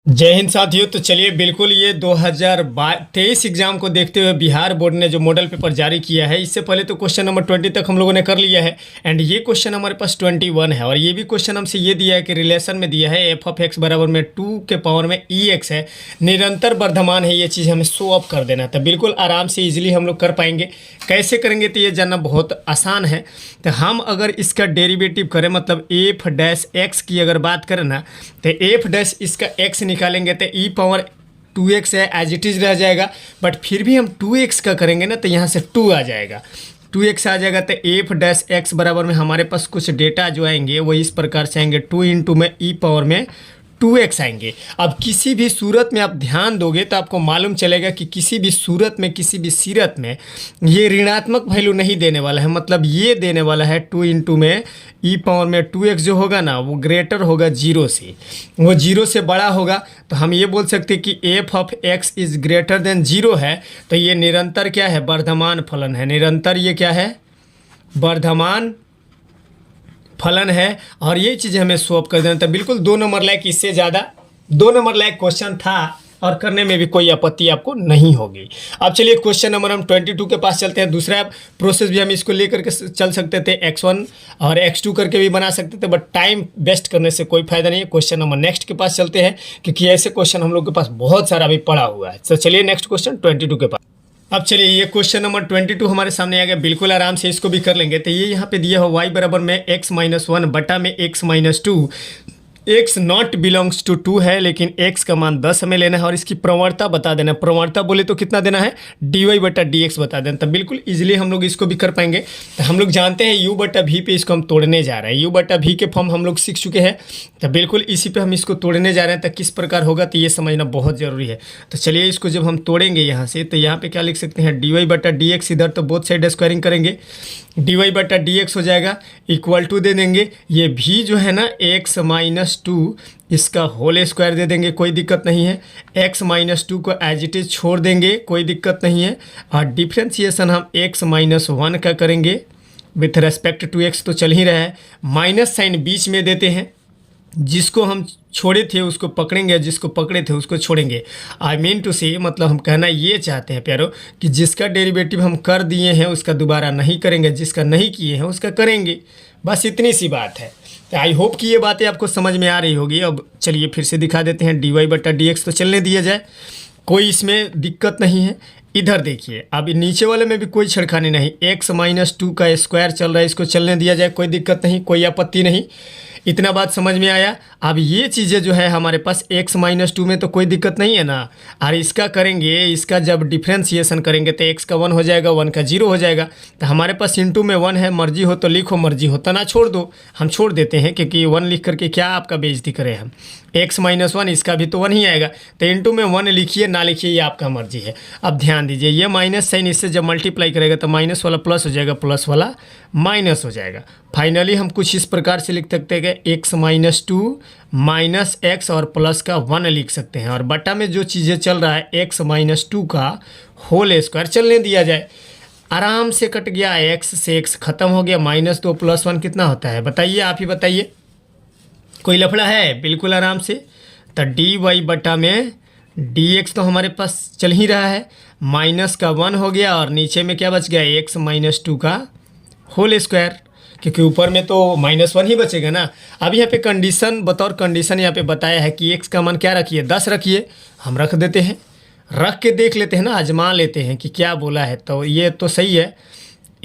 जय हिंद साथियों। तो चलिए बिल्कुल ये 2023 एग्जाम को देखते हुए बिहार बोर्ड ने जो मॉडल पेपर जारी किया है, इससे पहले तो क्वेश्चन नंबर 20 तक हम लोगों ने कर लिया है एंड ये क्वेश्चन हमारे पास 21 है। और ये भी क्वेश्चन हमसे ये दिया है कि रिलेशन में दिया है एफ ऑफ एक्स बराबर में 2 के पावर में ई एक्स है, निरंतर वर्धमान है, ये चीज़ हमें शो ऑफ कर देना है। तो बिल्कुल आराम से ईजिली हम लोग कर पाएंगे। कैसे करेंगे तो ये जानना बहुत आसान है। तो हम अगर इसका डेरिवेटिव करें, मतलब एफ डैश एक्स की अगर बात करें ना, तो एफ डैश इसका एक्स निकालेंगे तो ई पावर 2x है, एज इट इज़ रह जाएगा। बट फिर भी हम 2x का करेंगे ना तो यहाँ से 2 आ जाएगा, 2x आ जाएगा। तो एफ डैश एक्स बराबर में हमारे पास कुछ डेटा जो आएंगे वो इस प्रकार से आएंगे, 2 इंटू में ई पावर में 2x आएंगे। अब किसी भी सूरत में आप ध्यान दोगे तो आपको मालूम चलेगा कि किसी भी सूरत में, किसी भी सीरत में ये ऋणात्मक वैल्यू नहीं देने वाला है। मतलब ये देने वाला है 2 इंटू में ई पावर में 2x जो होगा ना वो ग्रेटर होगा 0 से, वो 0 से बड़ा होगा। तो हम ये बोल सकते हैं कि F of x is greater than 0 है। तो ये निरंतर क्या है? वर्धमान फलन है। निरंतर ये क्या है? वर्धमान फलन है। और ये चीज़ हमें स्वैप कर देना था। बिल्कुल 2 नंबर लायक, इससे ज़्यादा 2 नंबर लायक क्वेश्चन था और करने में भी कोई आपत्ति आपको नहीं होगी। अब चलिए क्वेश्चन नंबर हम 22 के पास चलते हैं। दूसरा प्रोसेस भी हम इसको लेकर के चल सकते थे, x1 और x2 करके भी बना सकते थे, बट टाइम वेस्ट करने से कोई फायदा नहीं है। क्वेश्चन नंबर नेक्स्ट के पास चलते हैं, क्योंकि ऐसे क्वेश्चन हम लोग के पास बहुत सारा भी पड़ा हुआ है। तो चलिए नेक्स्ट क्वेश्चन 22 के पास। अब चलिए ये क्वेश्चन नंबर 22 हमारे सामने आ गया। बिल्कुल आराम से इसको भी कर लेंगे। तो ये यहाँ पे दिया हो y बराबर में x-1 बटा में x-2, x not belongs to 2 है, लेकिन x का मान 10 हमें लेना है और इसकी प्रवणता बता देना है। प्रवणता बोले तो कितना देना है? dy बटा dx बता देना। तो बिल्कुल इजीली हम लोग इसको भी कर पाएंगे। तो हम लोग जानते हैं u बटा v पे इसको हम तोड़ने जा रहे हैं। u बटा v के फॉर्म हम लोग सीख चुके हैं, तो बिल्कुल इसी पे हम इसको तोड़ने जा रहे हैं। तो किस प्रकार होगा तो ये समझना बहुत ज़रूरी है। तो चलिए इसको जब हम तोड़ेंगे यहाँ से, तो यहाँ पे क्या लिख सकते हैं? dy बटा dx, इधर तो बोथ साइड स्क्वायरिंग करेंगे, dy बटा dx हो जाएगा, इक्वल टू दे देंगे ये v जो है ना x-2, इसका होल स्क्वायर दे देंगे, कोई दिक्कत नहीं है। x-2 को एज इट इज़ छोड़ देंगे, कोई दिक्कत नहीं है। और डिफ्रेंसिएशन हम x-1 का करेंगे विथ रेस्पेक्ट टू x, तो चल ही रहा है। माइनस साइन बीच में देते हैं, जिसको हम छोड़े थे उसको पकड़ेंगे, जिसको पकड़े थे उसको छोड़ेंगे। आई मीन टू से, मतलब हम कहना ये चाहते हैं प्यारो कि जिसका डेरिवेटिव हम कर दिए हैं उसका दोबारा नहीं करेंगे, जिसका नहीं किए हैं उसका करेंगे। बस इतनी सी बात है। तो आई होप कि ये बातें आपको समझ में आ रही होगी। अब चलिए फिर से दिखा देते हैं। dy बटा dx तो चलने दिया जाए, कोई इसमें दिक्कत नहीं है। इधर देखिए, अब नीचे वाले में भी कोई छेड़खानी नहीं, x-2 का स्क्वायर चल रहा है, इसको चलने दिया जाए, कोई दिक्कत नहीं, कोई आपत्ति नहीं। इतना बात समझ में आया। अब ये चीज़ें जो है हमारे पास x-2 में तो कोई दिक्कत नहीं है ना। और इसका करेंगे, इसका जब डिफ्रेंसिएशन करेंगे तो x का 1 हो जाएगा, 1 का 0 हो जाएगा। तो हमारे पास इंटू में 1 है, मर्जी हो तो लिखो, मर्जी हो तो ना छोड़ दो। हम छोड़ देते हैं, क्योंकि 1 लिख करके क्या आपका बेइज्जती करें हम। x-1, इसका भी तो 1 ही आएगा। तो इंटू में 1 लिखिए ना लिखिए ये आपका मर्जी है। अब ध्यान दीजिए, ये माइनस साइन इससे जब मल्टीप्लाई करेगा तो माइनस वाला प्लस हो जाएगा, प्लस वाला माइनस हो जाएगा। फाइनली हम कुछ इस प्रकार से लिख सकते हैं कि x-2 माइनस एक्स और प्लस का 1 लिख सकते हैं। और बटा में जो चीज़ें चल रहा है x-2 का होल स्क्वायर चलने दिया जाए, आराम से कट गया। x से x खत्म हो गया, -2 + 1 कितना होता है बताइए, आप ही बताइए। कोई लफड़ा है? बिल्कुल आराम से। तो dy बटा में dx तो हमारे पास चल ही रहा है, माइनस का 1 हो गया और नीचे में क्या बच गया? x-2 का होल स्क्वायर, क्योंकि ऊपर में तो -1 ही बचेगा ना। अब यहाँ पे कंडीशन, बतौर कंडीशन यहाँ पे बताया है कि x का मान क्या रखिए? 10 रखिए। हम रख देते हैं, रख के देख लेते हैं ना, आजमा लेते हैं कि क्या बोला है। तो ये तो सही है।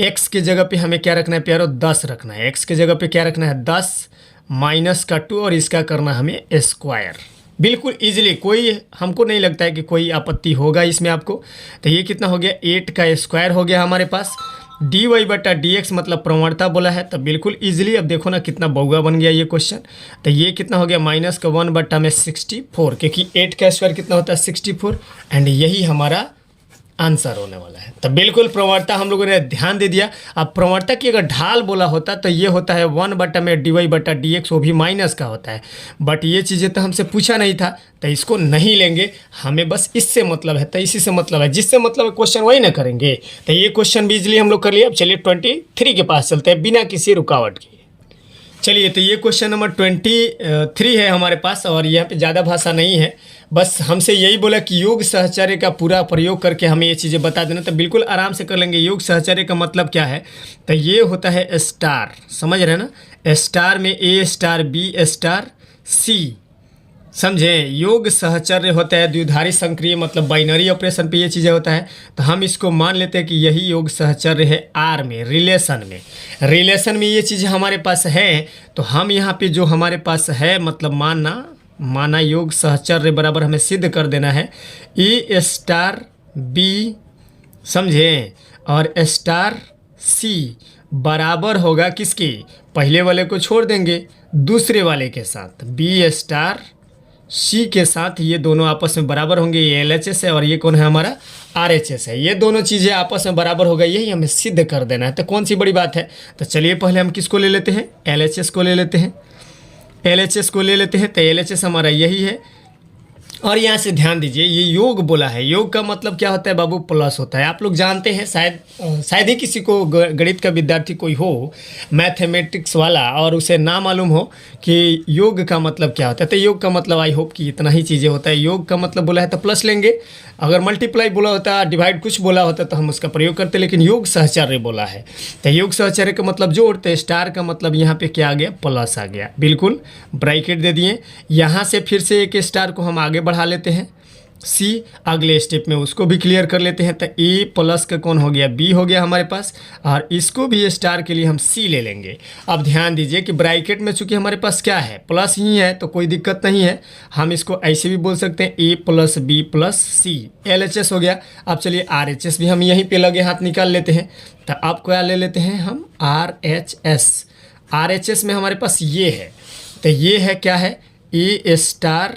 x के जगह पे हमें क्या रखना है प्यारो? 10 रखना है। x के जगह पे क्या रखना है? 10 माइनस का 2 और इसका करना हमें स्क्वायर। बिल्कुल इजीली, कोई हमको नहीं लगता है कि कोई आपत्ति होगा इसमें आपको। तो ये कितना हो गया? 8 का स्क्वायर हो गया हमारे पास। dy बटा dx मतलब प्रवणता बोला है, तो बिल्कुल इजीली। अब देखो ना कितना बउआ बन गया ये क्वेश्चन। तो ये कितना हो गया? माइनस का 1 बटा में 64, क्योंकि 8 का स्क्वायर कितना होता है? 64। एंड यही हमारा आंसर होने वाला है। तो बिल्कुल प्रवणता हम लोगों ने ध्यान दे दिया। अब प्रवणता की अगर ढाल बोला होता तो ये होता है 1 बटा में dy बटा dx, वो भी माइनस का होता है। बट ये चीज़ें तो हमसे पूछा नहीं था, तो इसको नहीं लेंगे। हमें बस इससे मतलब है, तो इसी से मतलब है, जिससे मतलब है क्वेश्चन वही ना करेंगे। तो ये क्वेश्चन भी इजीली हम लोग कर लिया। अब चलिए 23 के पास चलते हैं बिना किसी रुकावट के। चलिए, तो ये क्वेश्चन नंबर 23 है हमारे पास, और यहाँ पे ज़्यादा भाषा नहीं है, बस हमसे यही बोला कि योग सहचर्य का पूरा प्रयोग करके हमें ये चीज़ें बता देना। तो बिल्कुल आराम से कर लेंगे। योग सहचर्य का मतलब क्या है, तो ये होता है स्टार, समझ रहे हैं ना, स्टार में ए स्टार बी स्टार सी, समझे। योग सहचर्य होता है द्विधारी संक्रिय, मतलब बाइनरी ऑपरेशन पे ये चीज़ें होता है। तो हम इसको मान लेते हैं कि यही योग सहचर्य है आर में, रिलेशन में ये चीज़ें हमारे पास है। तो हम यहाँ पे जो हमारे पास है, मतलब माना योग सहचर्य बराबर हमें सिद्ध कर देना है ए स्टार बी, समझे, और स्टार सी बराबर होगा किसके, पहले वाले को छोड़ देंगे, दूसरे वाले के साथ बी स्टार सी के साथ, ये दोनों आपस में बराबर होंगे। ये LHS है और ये कौन है हमारा RHS है। ये दोनों चीज़ें आपस में बराबर हो गई, यही हमें सिद्ध कर देना है। तो कौन सी बड़ी बात है। तो चलिए पहले हम किसको ले लेते हैं, LHS को ले लेते हैं, LHS को ले लेते हैं। तो LHS हमारा यही है। और यहाँ से ध्यान दीजिए, ये योग बोला है, योग का मतलब क्या होता है बाबू, प्लस होता है। आप लोग जानते हैं, शायद ही किसी को गणित का विद्यार्थी कोई हो मैथमेटिक्स वाला और उसे ना मालूम हो कि योग का मतलब क्या होता है। तो योग का मतलब आई होप कि इतना ही चीज़ें होता है। योग का मतलब बोला है तो प्लस लेंगे, अगर मल्टीप्लाई बोला होता, डिवाइड कुछ बोला होता तो हम उसका प्रयोग करते, लेकिन योग सहचर्य बोला है। तो योग सहचर्य का मतलब जोड़ते, स्टार का मतलब यहाँ पे क्या आ गया, प्लस आ गया, बिल्कुल ब्रैकेट दे दिए। यहाँ से फिर से एक स्टार को हम आगे बढ़ा लेते हैं, सी अगले स्टेप में उसको भी क्लियर कर लेते हैं। तो ए प्लस का कौन हो गया, बी हो गया हमारे पास, और इसको भी स्टार के लिए हम सी ले लेंगे। अब ध्यान दीजिए कि ब्रैकेट में चूंकि हमारे पास क्या है, प्लस ही है, तो कोई दिक्कत नहीं है, हम इसको ऐसे भी बोल सकते हैं ए प्लस बी प्लस सी, LHS हो गया। अब चलिए RHS भी हम यहीं पे लगे हाथ निकाल लेते हैं। तो अब क्या ले लेते हैं हम, RHS में हमारे पास ये है, तो ये है क्या है, ए स्टार,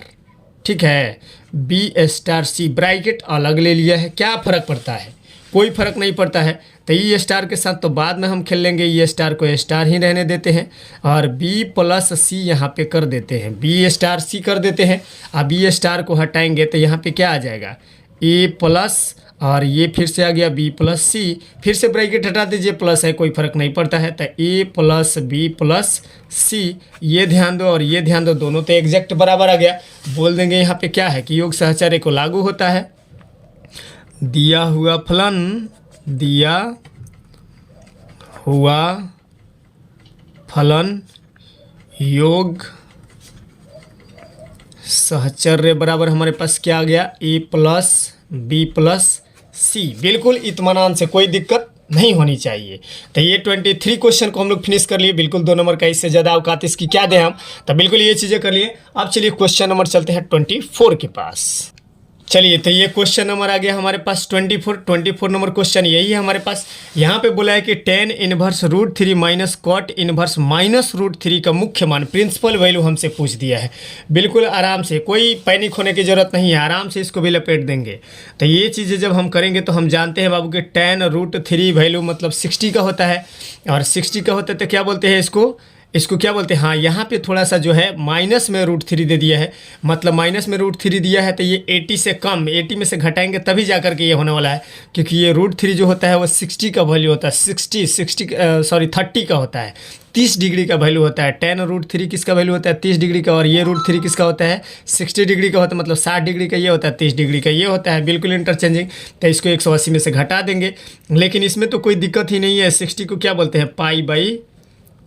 ठीक है, बी स्टार सी, ब्रैकेट अलग ले लिया है। क्या फ़र्क पड़ता है, कोई फ़र्क नहीं पड़ता है। तो ई स्टार के साथ तो बाद में हम खेल लेंगे, ई स्टार को स्टार ही रहने देते हैं, और बी प्लस सी यहाँ पे कर देते हैं, बी स्टार सी कर देते हैं। अब बी स्टार को हटाएंगे तो यहाँ पे क्या आ जाएगा, ए प्लस, और ये फिर से आ गया बी प्लस सी, फिर से ब्रैकेट हटा दीजिए, प्लस है, कोई फ़र्क नहीं पड़ता है। तो ए प्लस बी प्लस सी, ये ध्यान दो और ये ध्यान दो, दोनों तो एग्जैक्ट बराबर आ गया। बोल देंगे यहाँ पे क्या है कि योग सहचर्य को लागू होता है, दिया हुआ फलन योग सहचर्य बराबर हमारे पास क्या आ गया, ए प्लस बी प्लस सी। बिल्कुल इत्मीनान से, कोई दिक्कत नहीं होनी चाहिए। तो ये 23 क्वेश्चन को हम लोग फिनिश कर लिए, बिल्कुल 2 नंबर का, इससे ज़्यादा औकात इसकी क्या दें हम। तो बिल्कुल ये चीज़ें कर लिए। अब चलिए क्वेश्चन नंबर चलते हैं 24 के पास। चलिए, तो ये क्वेश्चन नंबर आ गया हमारे पास 24 नंबर क्वेश्चन यही है हमारे पास। यहाँ पे बोला है कि tan inverse √3 minus cot inverse minus √3 का मुख्य मान, प्रिंसिपल वैल्यू हमसे पूछ दिया है। बिल्कुल आराम से, कोई पैनिक होने की ज़रूरत नहीं है, आराम से इसको भी लपेट देंगे। तो ये चीज़ें जब हम करेंगे तो हम जानते हैं बाबू कि tan √3 वैल्यू मतलब 60 का होता है, और 60 का होता है तो क्या बोलते हैं इसको क्या बोलते हैं, हाँ यहाँ पे थोड़ा सा जो है माइनस में √3 दे दिया है, मतलब माइनस में √3 दिया है, तो ये 80 से कम, 80 में से घटाएंगे तभी जा कर के ये होने वाला है, क्योंकि ये √3 जो होता है वो 60 का वैल्यू होता है, 30 का होता है, 30 डिग्री का वैल्यू होता है। tan √3 किसका वैल्यू होता है, 30 डिग्री का, और ये √3 किसका होता है, 60 डिग्री का होता है, मतलब 60 डिग्री का ये होता है, 30 डिग्री का ये होता है, बिल्कुल इंटरचेंजिंग। तो इसको 180 में से घटा देंगे, लेकिन इसमें तो कोई दिक्कत ही नहीं है। 60 को क्या बोलते हैं,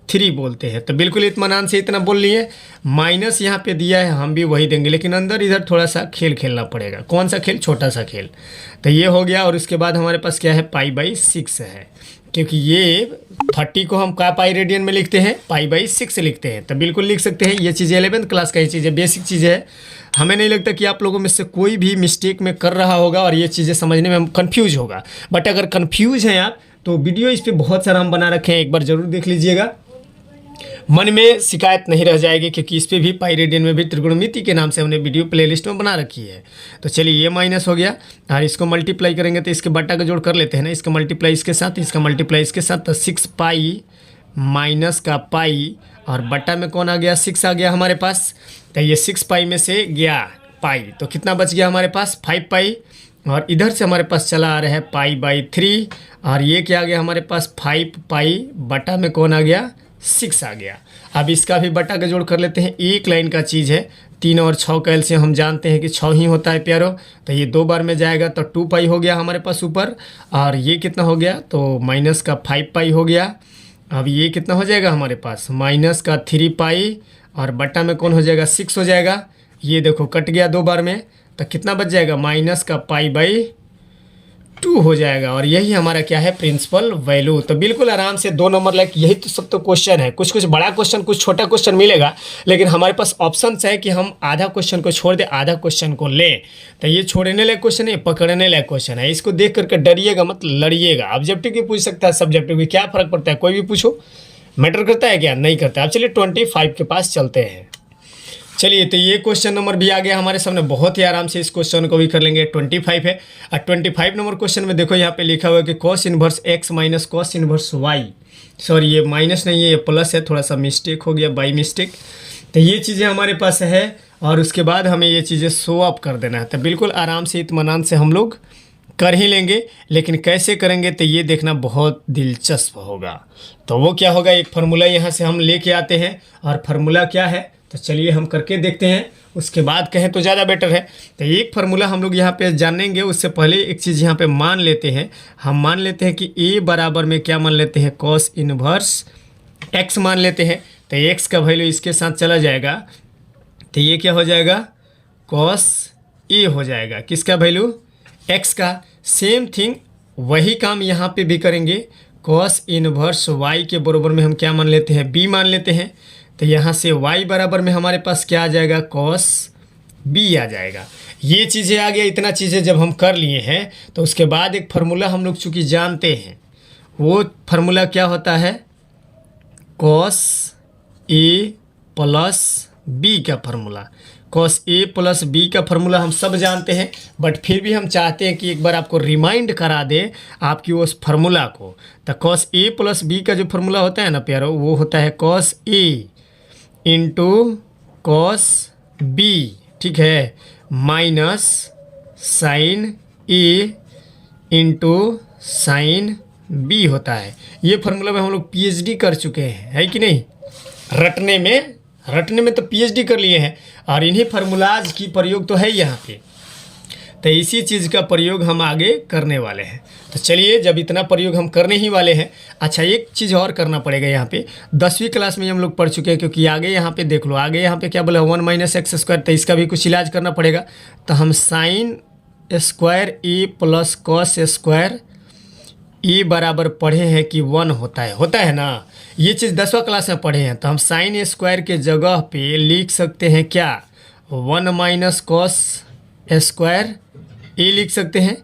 π/3 बोलते हैं। तो बिल्कुल इत्मीनान से इतना बोल लिए। माइनस यहाँ पे दिया है, हम भी वही देंगे, लेकिन अंदर इधर थोड़ा सा खेल खेलना पड़ेगा। कौन सा खेल, छोटा सा खेल। तो ये हो गया, और उसके बाद हमारे पास क्या है, π/6 है, क्योंकि ये 30 को हम क्या पाई रेडियन में लिखते हैं, π/6 लिखते हैं। तो बिल्कुल लिख सकते हैं। ये चीज़ें 11th क्लास का, ये चीज़ें बेसिक चीज़ें है। हमें नहीं लगता कि आप लोगों में से कोई भी मिस्टेक में कर रहा होगा और ये चीज़ें समझने में कंफ्यूज होगा। बट अगर कंफ्यूज हैं आप तो वीडियो इस पर बहुत सारा हम बना रखे हैं, एक बार ज़रूर देख लीजिएगा, मन में शिकायत नहीं रह जाएगी, क्योंकि इस पे भी पाई रेडियन में भी त्रिकोणमिति के नाम से हमने वीडियो प्लेलिस्ट में बना रखी है। तो चलिए ये माइनस हो गया, और इसको मल्टीप्लाई करेंगे तो इसके बट्टा का जोड़ कर लेते हैं ना, इसका मल्टीप्लाई इसके साथ, इसका मल्टीप्लाई इसके साथ, तो 6π माइनस का पाई, और बट्टा में कौन आ गया, 6 आ गया हमारे पास। तो ये 6π में से गया पाई, तो कितना बच गया हमारे पास, 5π, और इधर से हमारे पास चला आ रहा है π/3, और ये क्या आ गया हमारे पास 5π, बटा में कौन आ गया, 6 आ गया। अब इसका भी बटा का जोड़ कर लेते हैं, एक लाइन का चीज़ है। 3 और 6 का एलसीएम हम जानते हैं कि 6 ही होता है प्यारो, तो ये 2 बार में जाएगा तो 2 पाई हो गया हमारे पास ऊपर, और ये कितना हो गया तो माइनस का 5 पाई हो गया। अब ये कितना हो जाएगा हमारे पास माइनस का 3 पाई, और बटा में कौन हो जाएगा 6 हो जाएगा। ये देखो कट गया 2 बार में, तो कितना बच जाएगा माइनस का पाई बाई 2 हो जाएगा। और यही हमारा क्या है प्रिंसिपल वैल्यू। तो बिल्कुल आराम से 2 नंबर लाइक यही तो सब तो क्वेश्चन है। कुछ कुछ बड़ा क्वेश्चन कुछ छोटा क्वेश्चन मिलेगा, लेकिन हमारे पास ऑप्शन है कि हम आधा क्वेश्चन को छोड़ दे आधा क्वेश्चन को लें। तो ये छोड़ने लायक क्वेश्चन है, पकड़ने लायक क्वेश्चन है। इसको देख करके डरिएगा मत, लड़िएगा। ऑब्जेक्टिव भी पूछ सकता है, सब्जेक्टिव भी, क्या फर्क पड़ता है, कोई भी पूछो, मैटर करता है क्या, नहीं करता। अब चलिए 25 के पास चलते हैं। चलिए तो ये क्वेश्चन नंबर भी आ गया हमारे सामने, बहुत ही आराम से इस क्वेश्चन को भी कर लेंगे। 25 है, और 25 नंबर क्वेश्चन में देखो यहाँ पे लिखा हुआ है कि cos inverse X minus cos inverse Y, sorry ये माइनस नहीं है, ये प्लस है, थोड़ा सा मिस्टेक हो गया बाई मिस्टेक। तो ये चीज़ें हमारे पास है, और उसके बाद हमें ये चीज़ें शो अप कर देना है। तो बिल्कुल आराम से इत्मीनान से हम लोग कर ही लेंगे, लेकिन कैसे करेंगे तो ये देखना बहुत दिलचस्प होगा। तो वो क्या होगा, एक फार्मूला यहाँ से हम लेके आते हैं, और फार्मूला क्या है तो चलिए हम करके देखते हैं, उसके बाद कहें तो ज़्यादा बेटर है। तो एक फार्मूला हम लोग यहाँ पे जानेंगे, उससे पहले एक चीज़ यहाँ पे मान लेते हैं। हम मान लेते हैं कि a बराबर में क्या मान लेते हैं कॉस इनवर्स x मान लेते हैं। तो x का वैल्यू इसके साथ चला जाएगा, तो ये क्या हो जाएगा कॉस a हो जाएगा, किसका वैल्यू x का। सेम थिंग वही काम यहाँ पे भी करेंगे, कॉस इनवर्स y के बराबर में हम क्या मान लेते हैं b मान लेते हैं। तो यहाँ से y बराबर में हमारे पास क्या आ जाएगा कॉस b आ जाएगा। ये चीज़ें आ गया। इतना चीज़ें जब हम कर लिए हैं तो उसके बाद एक फार्मूला हम लोग चूँकि जानते हैं, वो फार्मूला क्या होता है कॉस a प्लस b का formula. Cos a plus b का फार्मूला हम सब जानते हैं, बट फिर भी हम चाहते हैं कि एक बार आपको रिमाइंड करा दे आपकी उस फार्मूला को। तो कॉस a प्लस b का जो फार्मूला होता है ना प्यारो, वो होता है cos a into cos b, ठीक है, minus sine a into sine b होता है। ये फार्मूला में हम लोग PhD कर चुके हैं, है कि नहीं। रटने में तो PhD कर लिए हैं, और इन्हीं फार्मूलाज की प्रयोग तो है यहाँ पे। तो इसी चीज़ का प्रयोग हम आगे करने वाले हैं। तो चलिए जब इतना प्रयोग हम करने ही वाले हैं, अच्छा एक चीज़ और करना पड़ेगा यहाँ पे। 10वीं क्लास में हम लोग पढ़ चुके हैं, क्योंकि आगे यहाँ पे देख लो, आगे यहाँ पे क्या बोला 1 माइनस एक्स स्क्वायर, तो इसका भी कुछ इलाज करना पड़ेगा। तो हम साइन स्क्वायर ए प्लस कॉस स्क्वायर ए बराबर पढ़े हैं कि 1 होता है ना। ये चीज़ 10वां क्लास में पढ़े हैं। तो हम साइन स्क्वायर के जगह पे लिख सकते हैं क्या 1 माइनस कॉस स्क्वायर ए लिख सकते हैं।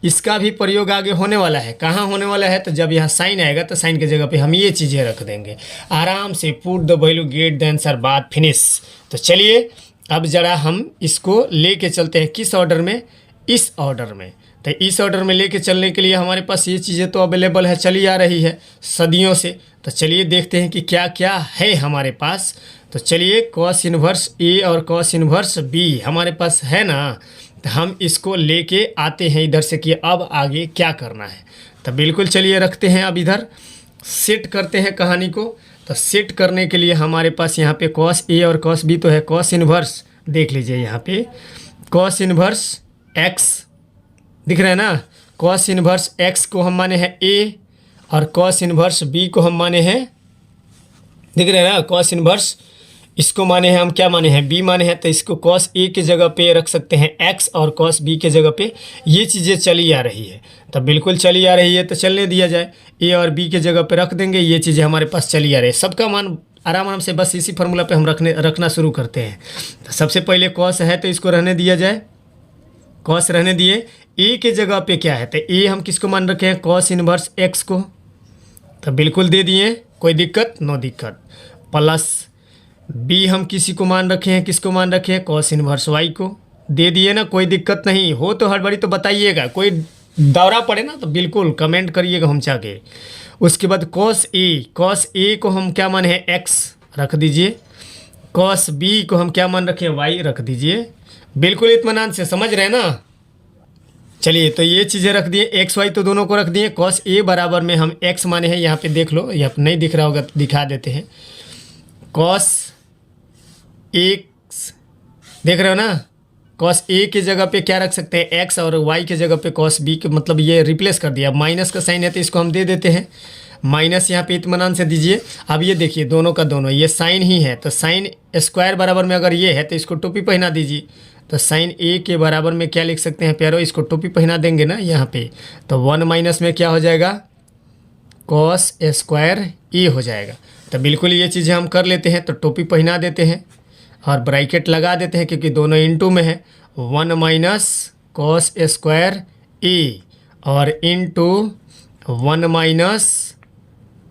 इसका भी प्रयोग आगे होने वाला है। कहाँ होने वाला है तो जब यहाँ साइन आएगा तो साइन की जगह पे हम ये चीज़ें रख देंगे। आराम से put the value get the answer बात फिनिश। तो चलिए अब ज़रा हम इसको लेके चलते हैं किस ऑर्डर में, इस ऑर्डर में। तो इस ऑर्डर में लेके चलने के लिए हमारे पास ये चीज़ें तो अवेलेबल है, चली आ रही है सदियों से। तो चलिए देखते हैं कि क्या क्या है हमारे पास। तो चलिए कॉस इनवर्स ए और कॉस इनवर्स बी हमारे पास है ना, तो हम इसको लेके आते हैं इधर से कि अब आगे क्या करना है। तो बिल्कुल चलिए रखते हैं, अब इधर सेट करते हैं कहानी को। तो सेट करने के लिए हमारे पास यहाँ पे कॉस ए और कॉस बी तो है। कॉस इनवर्स देख लीजिए यहाँ पे कॉस इनवर्स एक्स दिख रहा है ना। कॉस इनवर्स एक्स को हम माने हैं ए, और कॉस इनवर्स बी को हम माने हैं, दिख रहे हैं ना, कॉस इनवर्स इसको माने हैं हम क्या माने हैं बी माने हैं। तो इसको कॉस ए के जगह पे रख सकते हैं एक्स, और कॉस बी के जगह पे ये चीज़ें चली आ रही है। तो बिल्कुल चली आ रही है तो चलने दिया जाए, ए और बी के जगह पे रख देंगे, ये चीज़ें हमारे पास चली आ रही है। सबका मान आराम से बस इसी फार्मूला पे हम रखना शुरू करते हैं। तो सबसे पहले कॉस है तो इसको रहने दिया जाए, कॉस रहने दिए। ए के जगह पे क्या है तो ए हम किसको मान रखे हैं कॉस इनवर्स एक्स को, तो बिल्कुल दे दिए, कोई दिक्कत नो दिक्कत। प्लस बी हम किसी को मान रखे हैं, किसको मान रखे हैं कॉस इनवर्स वाई को, दे दिए ना, कोई दिक्कत नहीं हो। तो हड़बड़ी तो बताइएगा, कोई दौरा पड़े ना तो बिल्कुल कमेंट करिएगा हम चाहे। उसके बाद कॉस ए को हम क्या माने हैं एक्स रख दीजिए, कॉस बी को हम क्या मान रखे हैं वाई रख दीजिए। बिल्कुल इत्मीनान से समझ रहे हैं ना। चलिए तो ये चीज़ें रख दिए, एक्स वाई तो दोनों को रख दिए। कॉस ए बराबर में हम एक्स माने हैं, यहाँ पे देख लो, यहाँ पे नहीं दिख रहा होगा तो दिखा देते हैं। कॉस एक्स देख रहे हो ना, कॉस ए की जगह पे क्या रख सकते हैं, एक्स, और वाई की जगह पे कॉस बी के, मतलब ये रिप्लेस कर दिया। माइनस का साइन है तो इसको हम दे देते हैं माइनस, यहाँ पे इत्मीनान से दीजिए। अब ये देखिए दोनों का दोनों ये साइन ही है, तो साइन स्क्वायर बराबर में अगर ये है तो इसको टोपी पहना दीजिए। तो साइन ए के बराबर में क्या लिख सकते हैं प्यारो, इसको टोपी पहना देंगे ना यहाँ पे, तो 1 माइनस में क्या हो जाएगा, कॉस स्क्वायर ए हो जाएगा। तो बिल्कुल ये चीज़ें हम कर लेते हैं, तो टोपी पहना देते हैं और ब्रैकेट लगा देते हैं क्योंकि दोनों इनटू में है। 1 माइनस कॉस स्क्वायर ए और इनटू 1 माइनस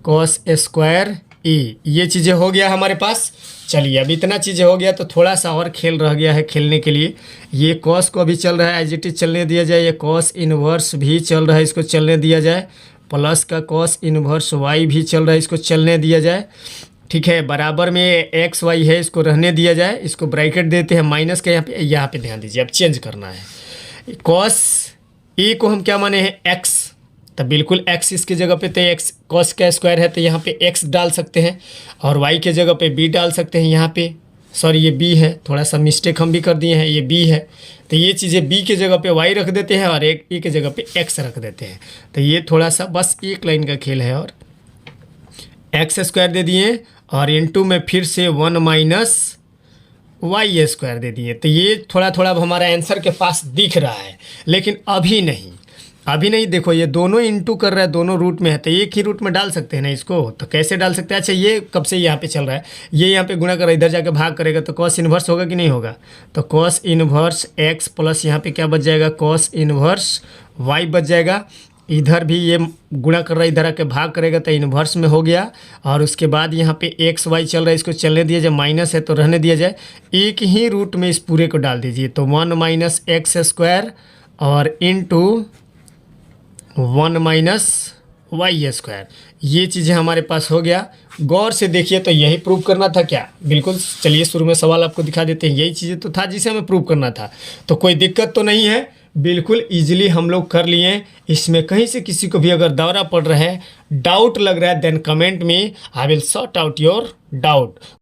कॉस स्क्वायर ए, ये चीज़ें हो गया हमारे पास। चलिए अब इतना चीज़ें हो गया तो थोड़ा सा और खेल रह गया है खेलने के लिए। ये कॉस को अभी चल रहा है, एज इट इज चलने दिया जाए। ये कॉस इनवर्स भी चल रहा है, इसको चलने दिया जाए। प्लस का कॉस इनवर्स वाई भी चल रहा है, इसको चलने दिया जाए। ठीक है, बराबर में एक्स वाई है, इसको रहने दिया जाए। इसको ब्रैकेट देते हैं माइनस का, यहाँ पे ध्यान दीजिए, अब चेंज करना है। कॉस ए को हम क्या माने हैं, एक्स, तो बिल्कुल एक्स इसकी जगह पे, तो एक्स कॉस का स्क्वायर है तो यहाँ पे एक्स डाल सकते हैं, और वाई के जगह पे बी डाल सकते हैं। यहाँ पे सॉरी ये बी है, थोड़ा सा मिस्टेक हम भी कर दिए हैं, ये बी है। तो ये चीज़ें बी के जगह पे वाई रख देते हैं और एक ई के जगह पे एक्स रख देते हैं। तो ये थोड़ा सा बस एक लाइन का खेल है। और एक्स स्क्वायर दे दिए और इनटू में फिर से 1 माइनस वाई स्क्वायर दे दिए। तो ये थोड़ा थोड़ा अब हमारा आंसर के पास दिख रहा है, लेकिन अभी नहीं, अभी नहीं। देखो ये दोनों इनटू कर रहा है, दोनों रूट में है, तो एक ही रूट में डाल सकते हैं ना इसको। तो कैसे डाल सकते हैं, अच्छा ये कब से यहाँ पे चल रहा है, ये यहाँ पे गुणा कर रहा है, इधर जाके भाग करेगा तो कॉस इन्वर्स होगा कि नहीं होगा। तो कॉस इन्वर्स एक्स प्लस यहाँ पे क्या बच जाएगा, कॉस इन्वर्स वाई बच जाएगा। इधर भी ये गुणा कर रहा है, इधर आके भाग करेगा तो इन्वर्स में हो गया। और उसके बाद यहाँ पे एक्स वाई चल रहा है, इसको चलने दिया जाए, माइनस है तो रहने दिया जाए। एक ही रूट में इस पूरे को डाल दीजिए, तो 1 माइनस एक्स स्क्वायर और इनटू 1 माइनस वाई स्क्वायर। ये चीज़ें हमारे पास हो गया। गौर से देखिए, तो यही प्रूव करना था क्या, बिल्कुल। चलिए शुरू में सवाल आपको दिखा देते हैं, यही चीज़ें तो था जिसे हमें प्रूव करना था। तो कोई दिक्कत तो नहीं है, बिल्कुल इजीली हम लोग कर लिए। इसमें कहीं से किसी को भी अगर दौरा पड़ रहा है, डाउट लग रहा है, देन कमेंट में I will sort out your doubt.